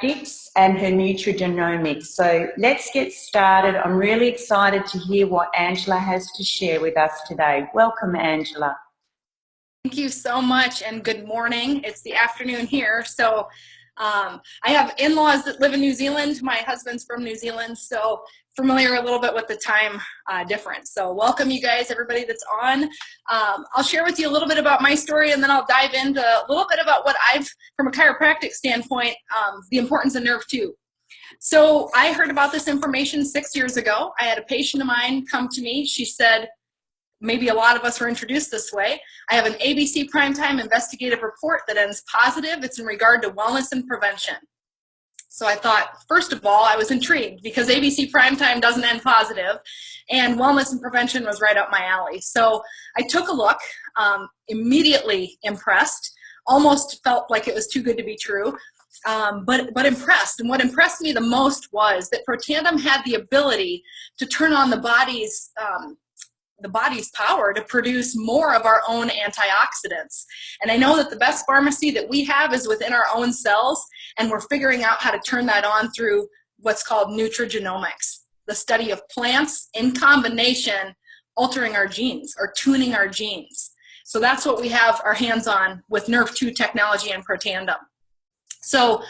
and her Nutrigenomics. So let's get started. I'm really excited to hear what Angela has to share with us today. Welcome, Angela. Thank you so much, and good morning. It's the afternoon here. So I have in-laws that live in New Zealand. My husband's from New Zealand, so familiar a little bit with the time difference. So welcome, you guys, everybody that's on. I'll share with you a little bit about my story, and then I'll dive into a little bit about what I've, from a chiropractic standpoint, the importance of nerve 2. So I heard about this information 6 years ago. I had a patient of mine come to me. She said, maybe a lot of us were introduced this way. I have an ABC Primetime investigative report that ends positive. It's in regard to wellness and prevention. So I thought, first of all, I was intrigued because ABC Primetime doesn't end positive, and wellness and prevention was right up my alley. So I took a look, immediately impressed, almost felt like it was too good to be true, but impressed. And what impressed me the most was that Protandim had the ability to turn on the body's power to produce more of our own antioxidants. And I know that the best pharmacy that we have is within our own cells, and we're figuring out how to turn that on through what's called Nutrigenomics, the study of plants in combination altering our genes or tuning our genes. So that's what we have our hands on with Nerve 2 technology and Protandim. So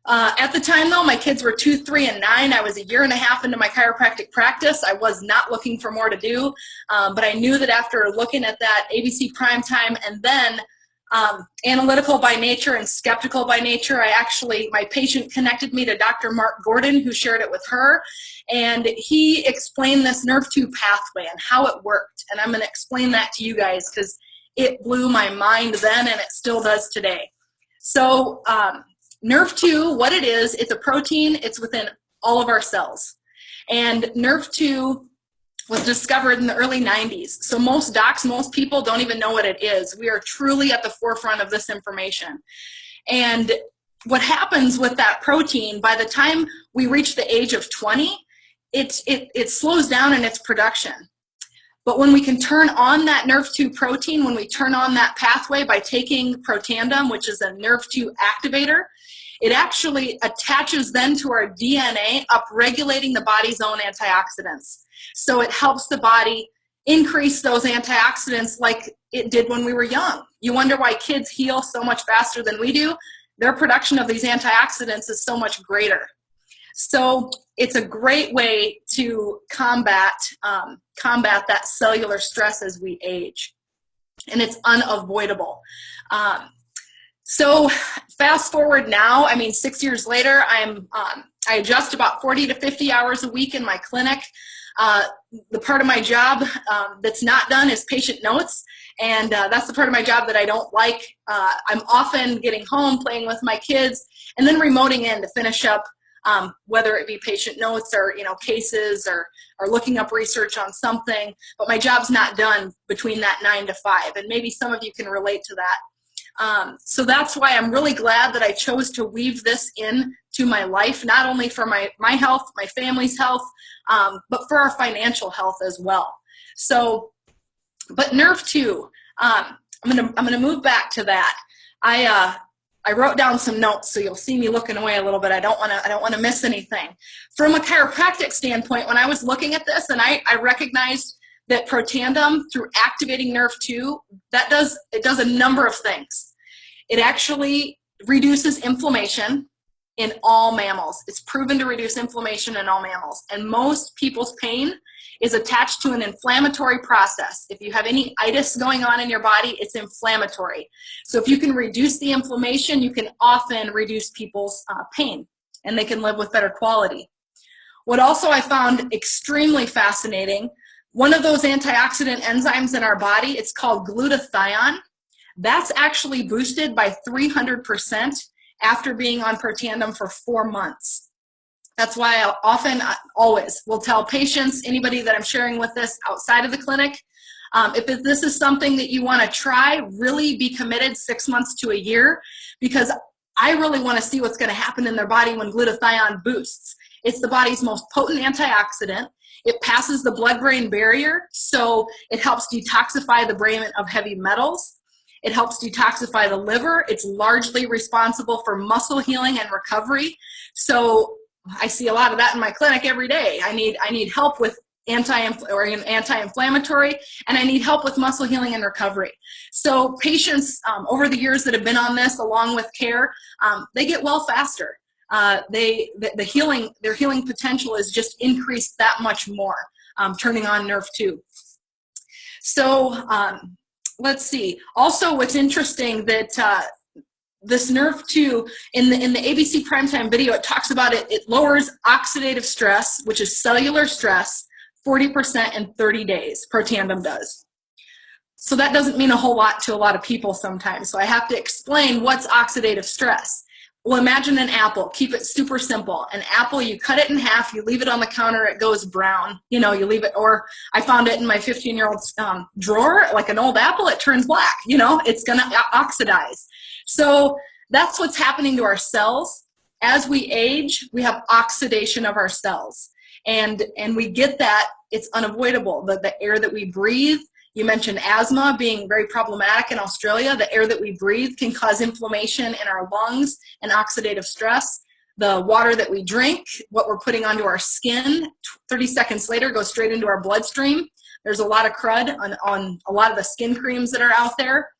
at the time, though, my kids were 2, 3, and 9. I was a year and a half into my chiropractic practice. I was not looking for more to do, but I knew that after looking at that ABC Primetime and then analytical by nature and skeptical by nature, my patient connected me to Dr. Mark Gordon, who shared it with her, and he explained this Nerve 2 pathway and how it worked. And I'm going to explain that to you guys because it blew my mind then and it still does today. So Nerve 2, what it is, it's a protein. It's within all of our cells. And Nerve 2 was discovered in the early 90s. So most docs, most people don't even know what it is. We are truly at the forefront of this information. And what happens with that protein, by the time we reach the age of 20, it slows down in its production. But when we can turn on that Nerve 2 protein, when we turn on that pathway by taking Protandim, which is a Nerve 2 activator, it actually attaches then to our DNA, upregulating the body's own antioxidants. So it helps the body increase those antioxidants like it did when we were young. You wonder why kids heal so much faster than we do? Their production of these antioxidants is so much greater. So it's a great way to combat that cellular stress as we age, and it's unavoidable. So fast forward now, I mean, 6 years later, I adjust about 40 to 50 hours a week in my clinic. The part of my job that's not done is patient notes, and that's the part of my job that I don't like. I'm often getting home, playing with my kids, and then remoting in to finish up, whether it be patient notes or cases or looking up research on something. But my job's not done between that 9 to 5, and maybe some of you can relate to that. So that's why I'm really glad that I chose to weave this in to my life, not only for my health, my family's health, but for our financial health as well. So, but Nerve 2, I'm gonna move back to that. I wrote down some notes, so you'll see me looking away a little bit. I don't wanna miss anything. From a chiropractic standpoint, when I was looking at this, and I recognized that Protandim, through activating Nerve 2, it does a number of things. It actually reduces inflammation in all mammals. It's proven to reduce inflammation in all mammals. And most people's pain is attached to an inflammatory process. If you have any itis going on in your body, it's inflammatory. So if you can reduce the inflammation, you can often reduce people's pain, and they can live with better quality. What also I found extremely fascinating, one of those antioxidant enzymes in our body, it's called glutathione. That's actually boosted by 300% after being on Protandim for 4 months. That's why I always will tell patients, anybody that I'm sharing with this outside of the clinic, if this is something that you want to try, really be committed 6 months to a year, because I really want to see what's going to happen in their body when glutathione boosts. It's the body's most potent antioxidant. It passes the blood-brain barrier, so it helps detoxify the brain of heavy metals. It helps detoxify the liver. It's largely responsible for muscle healing and recovery. So I see a lot of that in my clinic every day. I need help with anti-inflammatory, and I need help with muscle healing and recovery. So patients over the years that have been on this, along with care, they get well faster. Their healing potential is just increased that much more, turning on Nerve 2. So let's see. Also, what's interesting that this Nerve 2, in the ABC Primetime video, it talks about it lowers oxidative stress, which is cellular stress, 40% in 30 days. Protandim does. So that doesn't mean a whole lot to a lot of people sometimes. So I have to explain what's oxidative stress. Well, imagine an apple. Keep it super simple. An apple, you cut it in half, you leave it on the counter, it goes brown. You know, you leave it, or I found it in my 15-year-old's drawer, like an old apple, it turns black. You know, it's going to oxidize. So that's what's happening to our cells. As we age, we have oxidation of our cells. And we get that, it's unavoidable. The air that we breathe, you mentioned asthma being very problematic in Australia. The air that we breathe can cause inflammation in our lungs and oxidative stress. The water that we drink, what we're putting onto our skin, 30 seconds later goes straight into our bloodstream. There's a lot of crud on a lot of the skin creams that are out there.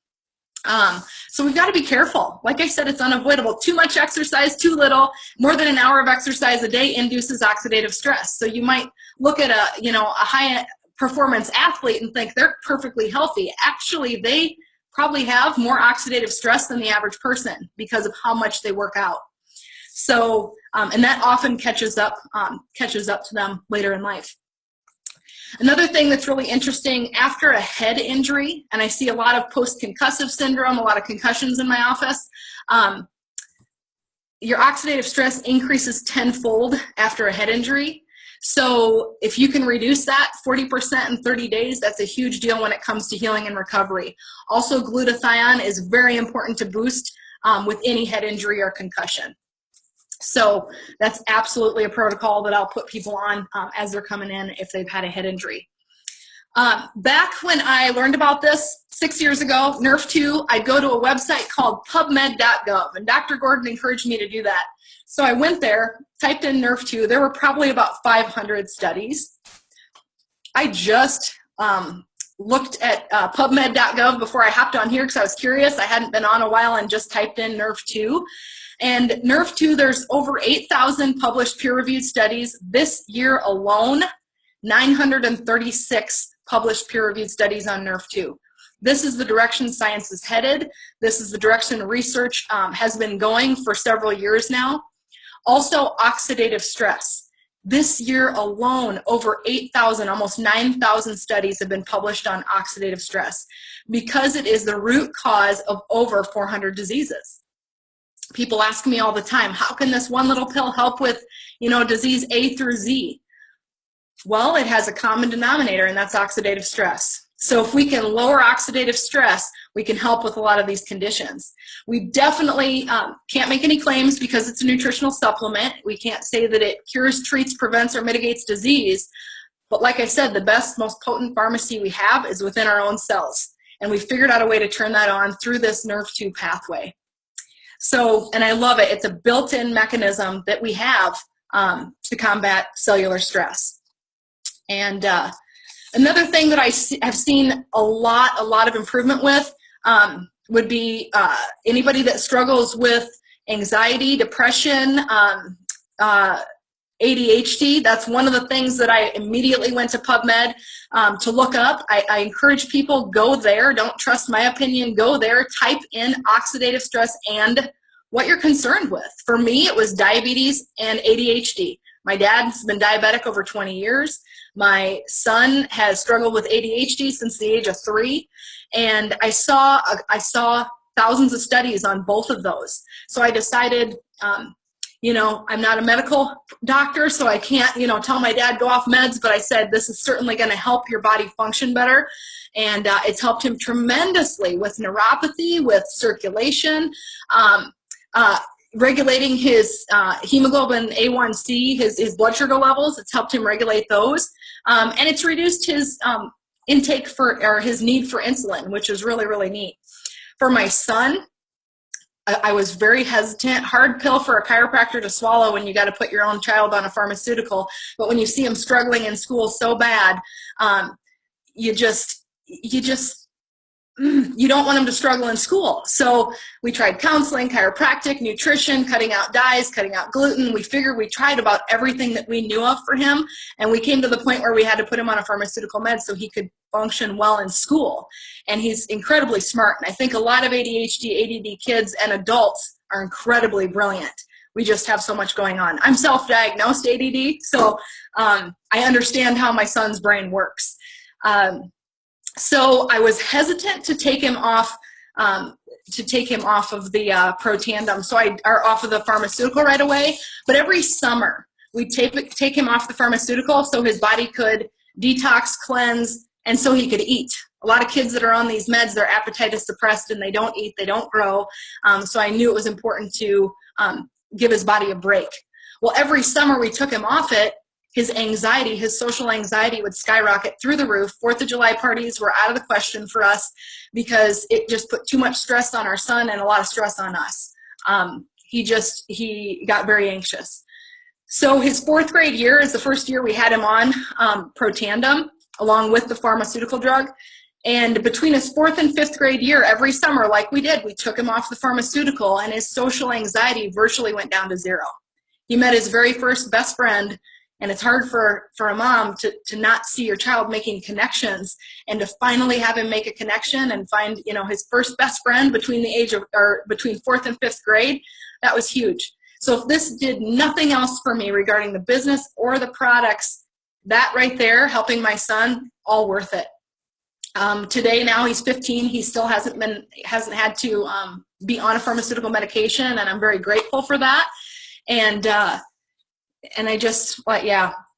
So we've got to be careful. Like I said, it's unavoidable. Too much exercise, too little. More than an hour of exercise a day induces oxidative stress. So you might look at a high performance athlete and think they're perfectly healthy. Actually, they probably have more oxidative stress than the average person because of how much they work out. So, and that often catches up to them later in life. Another thing that's really interesting, after a head injury, and I see a lot of post-concussive syndrome, a lot of concussions in my office, your oxidative stress increases tenfold after a head injury. So if you can reduce that 40% in 30 days, that's a huge deal when it comes to healing and recovery. Also, glutathione is very important to boost with any head injury or concussion. So that's absolutely a protocol that I'll put people on as they're coming in if they've had a head injury. Back when I learned about this 6 years ago, Nerve 2, I'd go to a website called pubmed.gov, and Dr. Gordon encouraged me to do that. So I went there, typed in Nerve 2. There were probably about 500 studies. I just looked at pubmed.gov before I hopped on here because I was curious. I hadn't been on a while and just typed in Nerve 2. And Nerve 2, there's over 8,000 published peer-reviewed studies. This year alone, 936 published peer-reviewed studies on Nerve 2. This is the direction science is headed. This is the direction research has been going for several years now. Also, oxidative stress. This year alone, over 8,000, almost 9,000 studies have been published on oxidative stress because it is the root cause of over 400 diseases. People ask me all the time, how can this one little pill help with, disease A through Z? Well, it has a common denominator, and that's oxidative stress. So if we can lower oxidative stress, we can help with a lot of these conditions. We definitely can't make any claims because it's a nutritional supplement. We can't say that it cures, treats, prevents, or mitigates disease. But like I said, the best, most potent pharmacy we have is within our own cells. And we figured out a way to turn that on through this Nerve 2 pathway. So, and I love it. It's a built-in mechanism that we have to combat cellular stress. And another thing that I have seen a lot of improvement with would be anybody that struggles with anxiety, depression, ADHD. That's one of the things that I immediately went to PubMed to look up. I encourage people, go there. Don't trust my opinion. Go there. Type in oxidative stress and what you're concerned with. For me, it was diabetes and ADHD. My dad's been diabetic over 20 years. My son has struggled with ADHD since the age of 3. And I saw thousands of studies on both of those. So I decided, I'm not a medical doctor, so I can't, tell my dad go off meds, but I said, this is certainly going to help your body function better. And it's helped him tremendously with neuropathy, with circulation, regulating his hemoglobin A1C, his blood sugar levels. It's helped him regulate those. And it's reduced his intake his need for insulin, which is really, really neat. For my son, I was very hesitant. Hard pill for a chiropractor to swallow when you got to put your own child on a pharmaceutical. But when you see him struggling in school so bad, you don't want him to struggle in school. So we tried counseling, chiropractic, nutrition, cutting out dyes, cutting out gluten. We figured we tried about everything that we knew of for him. And we came to the point where we had to put him on a pharmaceutical med so he could function well in school. And he's incredibly smart. And I think a lot of ADHD, ADD kids and adults are incredibly brilliant. We just have so much going on. I'm self-diagnosed ADD, so I understand how my son's brain works. So I was hesitant to take him off of the Protandim, or off of the pharmaceutical right away. But every summer we take him off the pharmaceutical so his body could detox, cleanse, and so he could eat. A lot of kids that are on these meds, their appetite is suppressed and they don't eat, they don't grow. So I knew it was important to give his body a break. Well, every summer we took him off it, his anxiety, his social anxiety would skyrocket through the roof. 4th of July parties were out of the question for us because it just put too much stress on our son and a lot of stress on us. He got very anxious. So his 4th grade year is the first year we had him on Protandim along with the pharmaceutical drug. And between his 4th and 5th grade year, every summer, like we did, we took him off the pharmaceutical and his social anxiety virtually went down to 0. He met his very first best friend. And it's hard for a mom to not see your child making connections, and to finally have him make a connection and find, his first best friend between 4th and 5th grade. That was huge. So if this did nothing else for me regarding the business or the products, that right there, helping my son, all worth it. Today, now he's 15. He still hasn't had to be on a pharmaceutical medication, and I'm very grateful for that. And I just,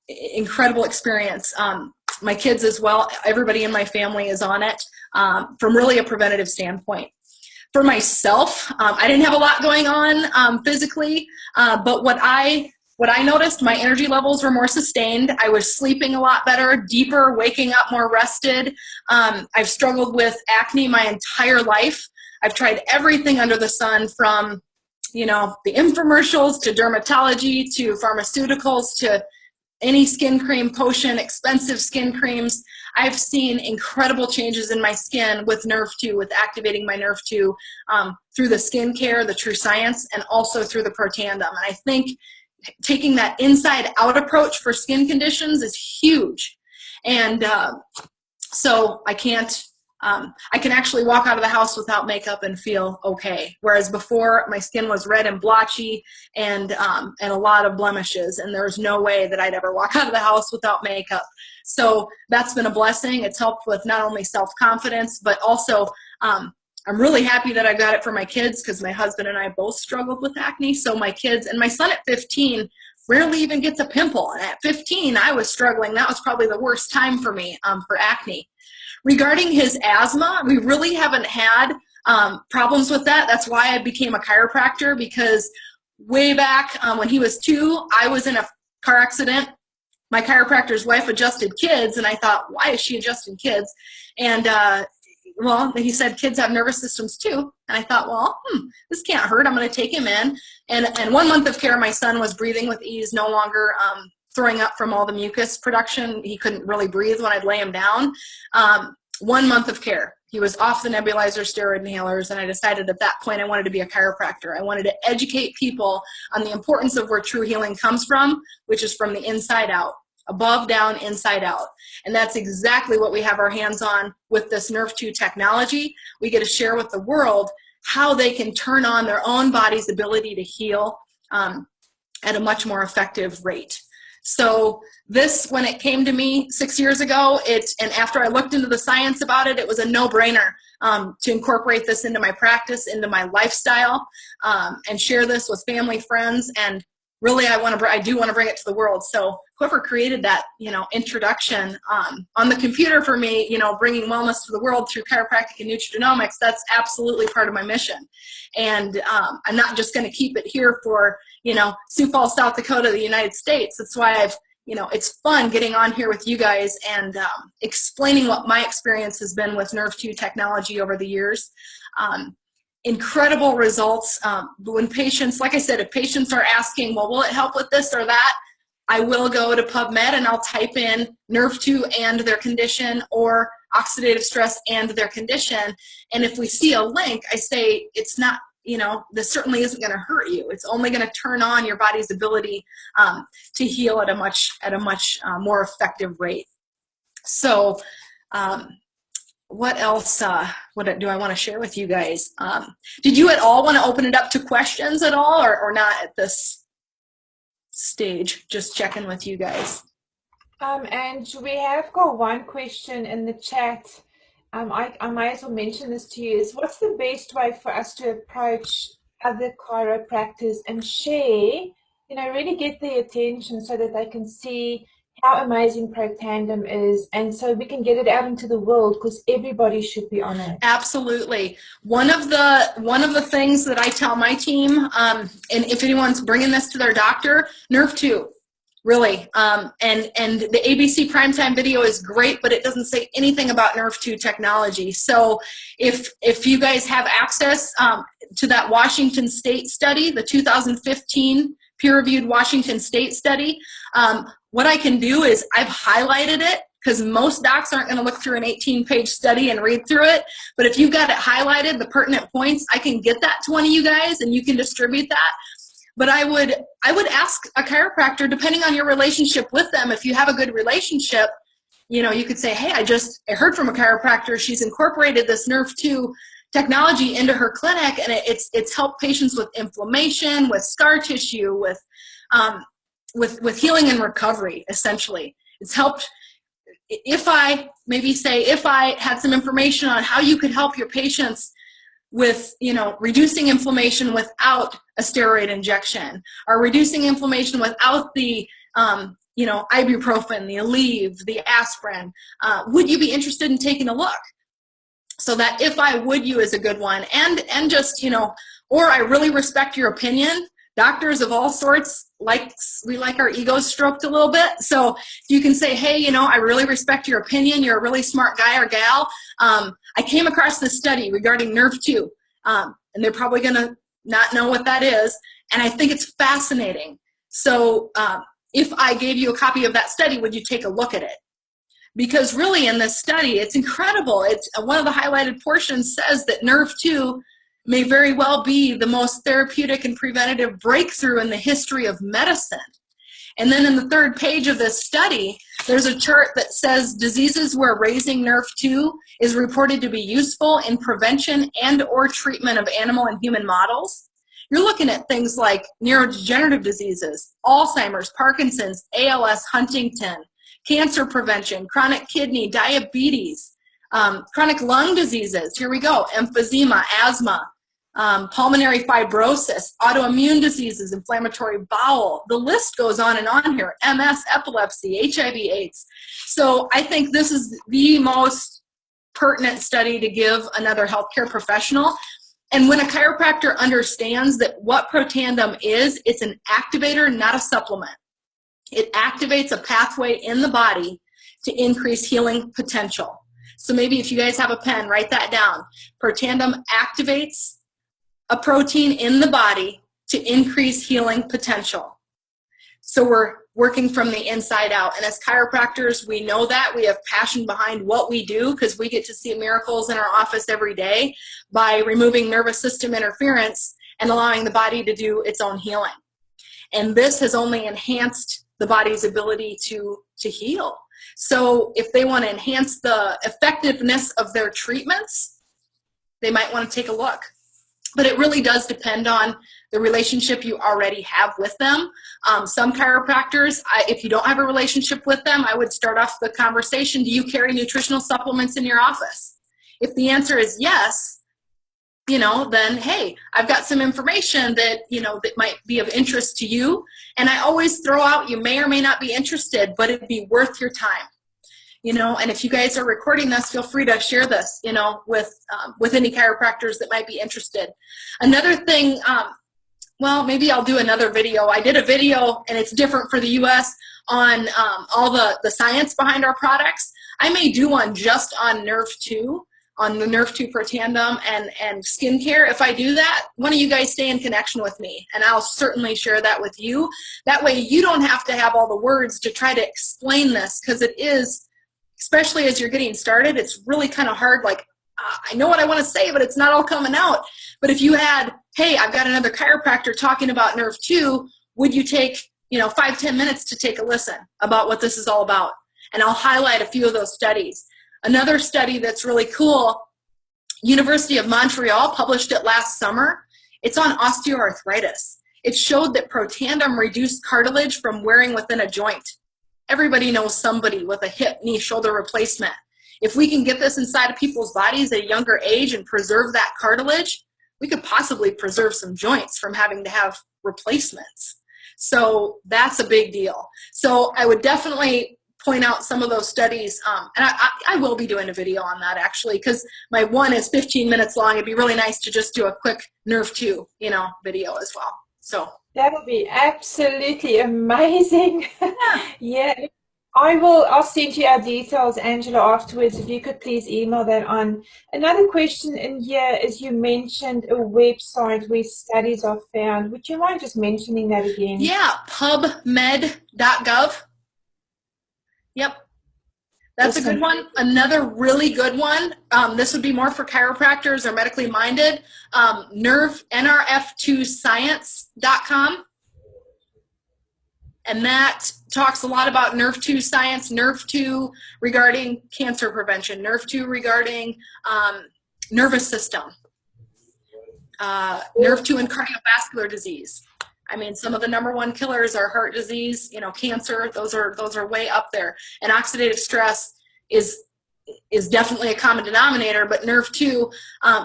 incredible experience. My kids as well, everybody in my family is on it from really a preventative standpoint. For myself, I didn't have a lot going on physically, but what I noticed, my energy levels were more sustained. I was sleeping a lot better, deeper, waking up more rested. I've struggled with acne my entire life. I've tried everything under the sun, from the infomercials to dermatology to pharmaceuticals to any skin cream, potion, expensive skin creams. I've seen incredible changes in my skin with Nerve 2, with activating my Nerve 2 through the skincare, the true science, and also through the Protandim. And I think taking that inside out approach for skin conditions is huge. And so I can actually walk out of the house without makeup and feel okay. Whereas before, my skin was red and blotchy and a lot of blemishes, and there's no way that I'd ever walk out of the house without makeup. So that's been a blessing. It's helped with not only self-confidence, but also I'm really happy that I got it for my kids, because my husband and I both struggled with acne. So my kids, and my son at 15 rarely even gets a pimple. And at 15, I was struggling. That was probably the worst time for me for acne. Regarding his asthma, we really haven't had problems with that. That's why I became a chiropractor, because way back when he was 2, I was in a car accident. My chiropractor's wife adjusted kids, and I thought, why is she adjusting kids? And well, he said kids have nervous systems too. And I thought, well, this can't hurt. I'm going to take him in. And 1 month of care, my son was breathing with ease, no longer throwing up from all the mucus production. He couldn't really breathe when I'd lay him down. 1 month of care. He was off the nebulizer, steroid inhalers, and I decided at that point I wanted to be a chiropractor. I wanted to educate people on the importance of where true healing comes from, which is from the inside out. Above, down, inside out. And that's exactly what we have our hands on with this Nerve 2 technology. We get to share with the world how they can turn on their own body's ability to heal at a much more effective rate. So this, when it came to me 6 years ago, and after I looked into the science about it, it was a no-brainer to incorporate this into my practice, into my lifestyle, and share this with family, friends, and really I do want to bring it to the world. So whoever created that, introduction on the computer for me, bringing wellness to the world through chiropractic and Nutrigenomics, that's absolutely part of my mission. And I'm not just going to keep it here for, Sioux Falls, South Dakota, the United States. That's why it's fun getting on here with you guys and explaining what my experience has been with Nerve 2 technology over the years. incredible results. When patients, like I said, if patients are asking, well, will it help with this or that? I will go to PubMed and I'll type in nerve 2 and their condition, or oxidative stress and their condition. And if we see a link, I say, it's not, this certainly isn't going to hurt you. It's only going to turn on your body's ability to heal at a much more effective rate. So, what else what do I want to share with you guys? Did you at all want to open it up to questions at all, or not at this stage? Just checking with you guys. And we have got one question in the chat. I might as well mention this to you, is what's the best way for us to approach other chiropractors and share, really get their attention so that they can see how amazing Protandim is, and so we can get it out into the world, because everybody should be on it. Absolutely. One of the things that I tell my team, and if anyone's bringing this to their doctor, nerve 2, really. And the ABC primetime video is great, but it doesn't say anything about nerve 2 technology. So if you guys have access to that Washington State study, the 2015 peer-reviewed Washington State study, what I can do is I've highlighted it, because most docs aren't going to look through an 18-page study and read through it. But if you've got it highlighted, the pertinent points, I can get that to one of you guys and you can distribute that. But I would ask a chiropractor, depending on your relationship with them, if you have a good relationship, you could say, hey, I heard from a chiropractor, she's incorporated this nerve 2 technology into her clinic, and it's helped patients with inflammation, with scar tissue, with healing and recovery, essentially. It's helped. If I had some information on how you could help your patients with, reducing inflammation without a steroid injection, or reducing inflammation without the, ibuprofen, the Aleve, the aspirin, would you be interested in taking a look? So that if I would you is a good one. And just, or I really respect your opinion. Doctors of all sorts, we like our egos stroked a little bit. So you can say, hey, I really respect your opinion. You're a really smart guy or gal. I came across this study regarding nerve 2, and they're probably going to not know what that is. And I think it's fascinating. So if I gave you a copy of that study, would you take a look at it? Because really in this study, it's incredible. It's one of the highlighted portions says that nerve 2 may very well be the most therapeutic and preventative breakthrough in the history of medicine. And then in the third page of this study, there's a chart that says diseases where raising nerve 2 is reported to be useful in prevention and or treatment of animal and human models. You're looking at things like neurodegenerative diseases, Alzheimer's, Parkinson's, ALS, Huntington, cancer prevention, chronic kidney, diabetes, chronic lung diseases, here we go, emphysema, asthma, pulmonary fibrosis, autoimmune diseases, inflammatory bowel. The list goes on and on here, MS, epilepsy, HIV, AIDS. So I think this is the most pertinent study to give another healthcare professional. And when a chiropractor understands that what Protandim is, it's an activator, not a supplement. It activates a pathway in the body to increase healing potential. So maybe if you guys have a pen, write that down. Protandim activates a protein in the body to increase healing potential. So we're working from the inside out. And as chiropractors, we know that. We have passion behind what we do because we get to see miracles in our office every day by removing nervous system interference and allowing the body to do its own healing. And this has only enhanced the body's ability to heal. So if they want to enhance the effectiveness of their treatments, they might want to take a look. But it really does depend on the relationship you already have with them. Some chiropractors, if you don't have a relationship with them, I would start off the conversation, do you carry nutritional supplements in your office? If the answer is yes, then hey, I've got some information that, that might be of interest to you. And I always throw out, you may or may not be interested, but it'd be worth your time. And if you guys are recording this, feel free to share this, with any chiropractors that might be interested. Another thing, well, maybe I'll do another video. I did a video, and it's different for the US, on all the science behind our products. I may do one just on nerve 2 on the Nerve 2 Pro Tandem and skincare. If I do that, one of you guys stay in connection with me, and I'll certainly share that with you. That way you don't have to have all the words to try to explain this, because it is, especially as you're getting started, it's really kind of hard. Like, I know what I want to say, but it's not all coming out. But if you had, hey, I've got another chiropractor talking about Nerve 2, would you take, 5-10 minutes to take a listen about what this is all about? And I'll highlight a few of those studies. Another study that's really cool, University of Montreal published it last summer. It's on osteoarthritis. It showed that Pro Tandem reduced cartilage from wearing within a joint. Everybody knows somebody with a hip, knee, shoulder replacement. If we can get this inside of people's bodies at a younger age and preserve that cartilage, we could possibly preserve some joints from having to have replacements. So that's a big deal. So I would definitely point out some of those studies, and I will be doing a video on that actually, because my one is 15 minutes long. It'd be really nice to just do a quick Nerve 2, video as well. So that would be absolutely amazing. Yeah, I'll send you our details, Angela, afterwards. If you could please email that on. Another question in here is, you mentioned a website where studies are found. Would you mind just mentioning that again? Yeah, pubmed.gov. Yep. That's a good one. Another really good one, this would be more for chiropractors or medically minded, nrf2science.com. And that talks a lot about Nerve 2 science, Nerve 2 regarding cancer prevention, Nerve 2 regarding nervous system, Nerve 2 and cardiovascular disease. I mean, some of the #1 killers are heart disease, cancer. Those are way up there. And oxidative stress is definitely a common denominator, but Nerve 2,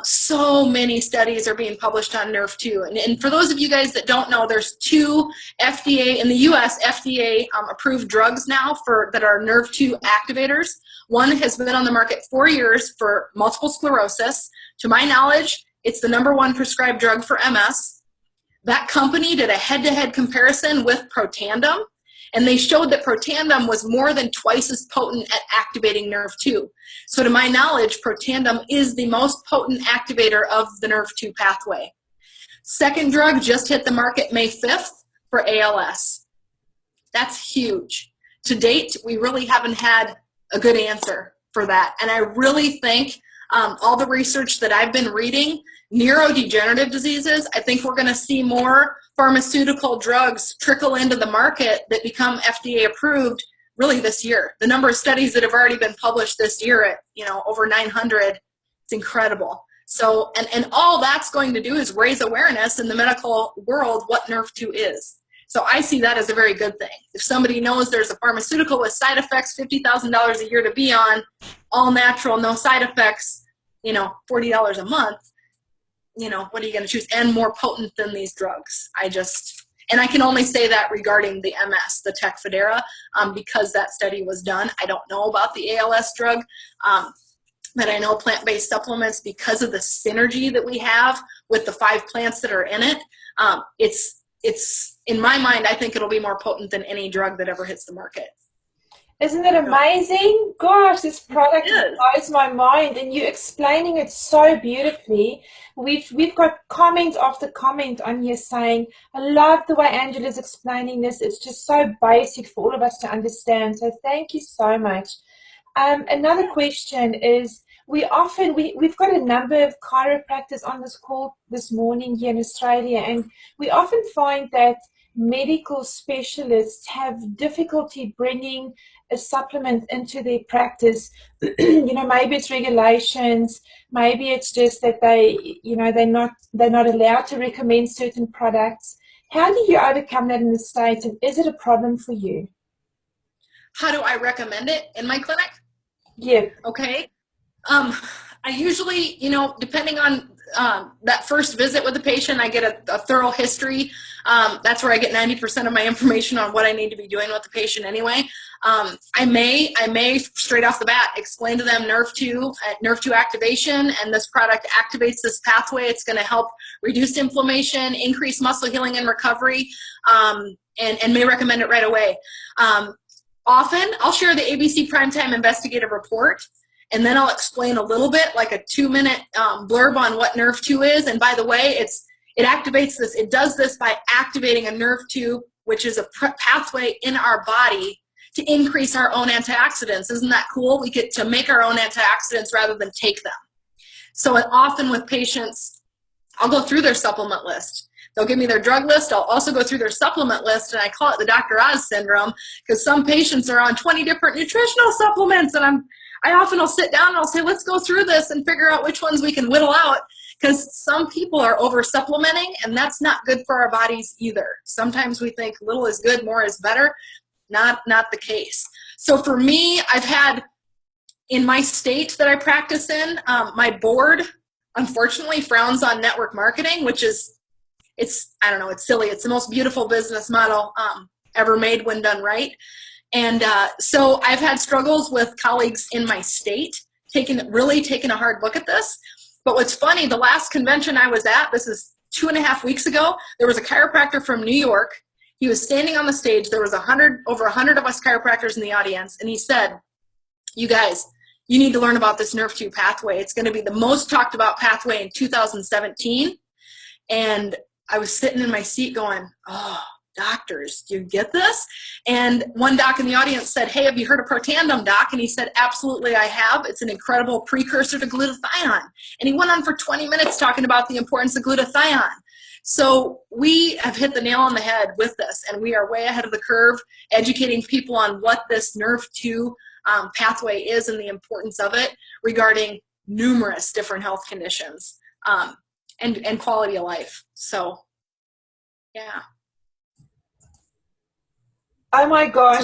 so many studies are being published on Nerve 2. And for those of you guys that don't know, there's 2 FDA, in the US, FDA approved drugs now that are Nerve 2 activators. One has been on the market 4 years for multiple sclerosis. To my knowledge, it's the #1 prescribed drug for MS. That company did a head-to-head comparison with Pro Tandem, and they showed that Pro Tandem was more than twice as potent at activating Nerve 2. So to my knowledge, Pro Tandem is the most potent activator of the Nerve 2 pathway. Second drug just hit the market May 5th for ALS. That's huge. To date, we really haven't had a good answer for that. And I really think all the research that I've been reading, neurodegenerative diseases, I think we're going to see more pharmaceutical drugs trickle into the market that become FDA approved really this year. The number of studies that have already been published this year at, over 900, it's incredible. So, and all that's going to do is raise awareness in the medical world what Nerve 2 is. So I see that as a very good thing. If somebody knows there's a pharmaceutical with side effects, $50,000 a year to be on, all natural, no side effects, $40 a month, what are you going to choose? And more potent than these drugs. And I can only say that regarding the MS, the Tecfidera, because that study was done. I don't know about the ALS drug, but I know plant-based supplements, because of the synergy that we have with the 5 plants that are in it, it's in my mind, I think it'll be more potent than any drug that ever hits the market. Isn't it amazing? Gosh, this product blows my mind, and you're explaining it so beautifully. We've got comment after comment on here saying, I love the way Angela's explaining this. It's just so basic for all of us to understand. So thank you so much. Another question is, we've got a number of chiropractors on this call this morning here in Australia, and we often find that medical specialists have difficulty bringing a supplement into their practice. Maybe it's regulations, maybe it's just that they're not allowed to recommend certain products. How do you overcome that in the States, and is it a problem for you? How do I recommend it in my clinic? Yeah. Okay. I usually, depending on that first visit with the patient, I get a thorough history. That's where I get 90% of my information on what I need to be doing with the patient anyway. I may straight off the bat explain to them Nerve 2 activation, and this product activates this pathway. It's going to help reduce inflammation, increase muscle healing and recovery, and may recommend it right away. Often, I'll share the ABC Primetime Investigative Report. and then I'll explain a little bit, like a 2-minute blurb on what nerve 2 is. And by the way, it activates this. It does this by activating a nerve 2, which is a pathway in our body to increase our own antioxidants. Isn't that cool? We get to make our own antioxidants rather than take them. So often with patients, I'll go through their supplement list. They'll give me their drug list. I'll also go through their supplement list, and I call it the Dr. Oz syndrome, because some patients are on 20 different nutritional supplements, and I often will sit down and I'll say, let's go through this and figure out which ones we can whittle out, because some people are over supplementing, and that's not good for our bodies either. Sometimes we think little is good, more is better. Not the case. So for me, I've had, in my state that I practice in, my board unfortunately frowns on network marketing, which is, I don't know, it's silly. It's the most beautiful business model ever made when done right. And so I've had struggles with colleagues in my state really taking a hard look at this. But what's funny, the last convention I was at, this is 2.5 weeks ago, there was a chiropractor from New York. He was standing on the stage. There was over 100 of us chiropractors in the audience. And he said, you guys, you need to learn about this nerve 2 pathway. It's going to be the most talked about pathway in 2017. And I was sitting in my seat going, oh, doctors, do you get this? And one doc in the audience said, hey, have you heard of Protandim, doc? And he said, absolutely, I have. It's an incredible precursor to glutathione. And he went on for 20 minutes talking about the importance of glutathione. So we have hit the nail on the head with this, and we are way ahead of the curve, educating people on what this nerve 2 pathway is and the importance of it regarding numerous different health conditions and quality of life. So, yeah. Oh my gosh.